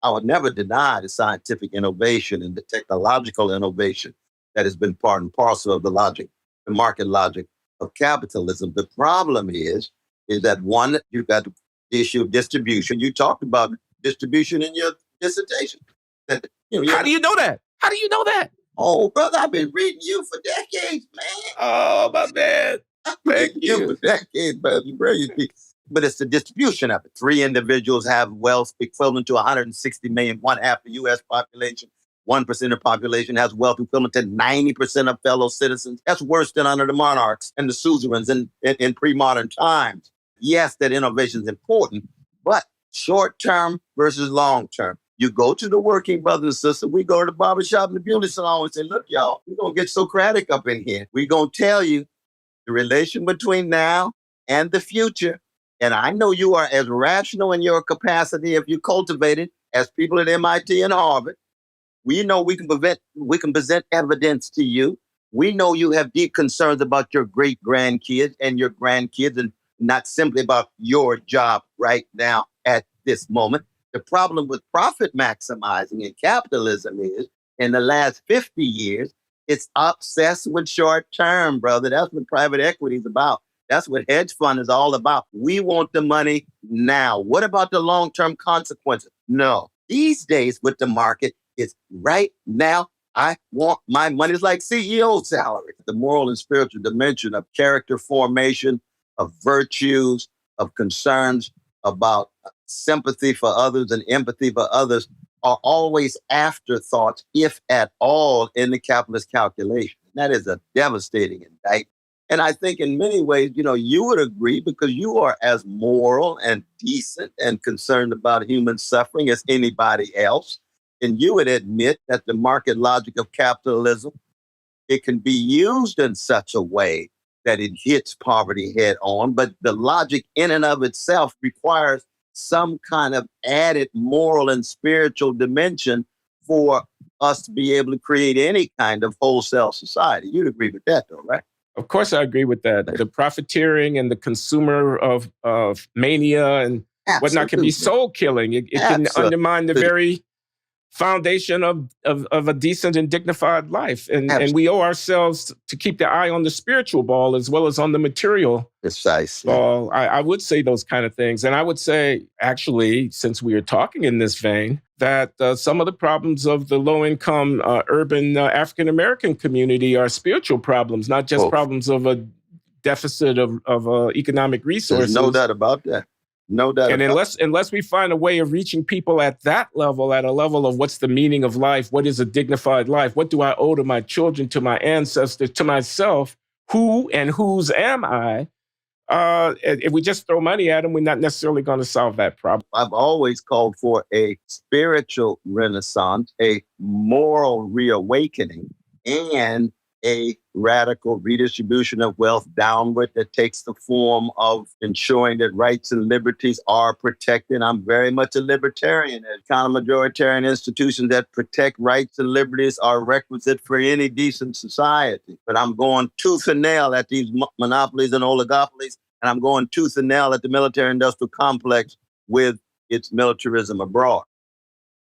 I would never deny the scientific innovation and the technological innovation that has been part and parcel of the logic, the market logic of capitalism. The problem is that one, you've got the issue of distribution. You talked about distribution in your dissertation. That, How do you know that? How do you know that? Oh, brother, I've been reading you for decades, man. Oh, my man. Thank you. For decades, brother. But it's the distribution of it. 3 individuals have wealth equivalent to 160 million, one half the U.S. population. 1% of the population has wealth equivalent to 90% of fellow citizens. That's worse than under the monarchs and the suzerains in pre-modern times. Yes, that innovation is important, but short-term versus long-term. You go to the working brothers and sisters, we go to the barbershop and the beauty salon and say, look, y'all, we're going to get Socratic up in here. We're going to tell you the relation between now and the future. And I know you are as rational in your capacity if you cultivate it as people at MIT and Harvard. We know we can present evidence to you. We know you have deep concerns about your great grandkids and your grandkids, and not simply about your job right now at this moment. The problem with profit maximizing in capitalism is, in the last 50 years, it's obsessed with short term, brother. That's what private equity is about. That's what hedge fund is all about. We want the money now. What about the long-term consequences? No. These days with the market, it's right now. I want my money. It's like CEO salary. The moral and spiritual dimension of character formation, of virtues, of concerns about sympathy for others and empathy for others are always afterthoughts, if at all, in the capitalist calculation. That is a devastating indictment. And I think in many ways, you would agree because you are as moral and decent and concerned about human suffering as anybody else. And you would admit that the market logic of capitalism, it can be used in such a way that it hits poverty head on. But the logic in and of itself requires some kind of added moral and spiritual dimension for us to be able to create any kind of wholesale society. You'd agree with that, though, right? Of course, I agree with that. The profiteering and the consumer of mania and whatnot can be soul killing. It can undermine the very foundation of a decent and dignified life. And we owe ourselves to keep the eye on the spiritual ball as well as on the material ball. I would say those kind of things. And I would say, actually, since we are talking in this vein, that some of the problems of the low-income urban African-American community are spiritual problems, not just problems of a deficit of economic resources. There's no doubt about that. No doubt. And unless we find a way of reaching people at that level, at a level of what's the meaning of life, what is a dignified life, what do I owe to my children, to my ancestors, to myself, who and whose am I? If we just throw money at them, we're not necessarily going to solve that problem. I've always called for a spiritual renaissance, a moral reawakening, and a radical redistribution of wealth downward that takes the form of ensuring that rights and liberties are protected. I'm very much a libertarian. Counter-majoritarian institutions that protect rights and liberties are requisite for any decent society. But I'm going tooth and nail at these monopolies and oligopolies, and I'm going tooth and nail at the military-industrial complex with its militarism abroad.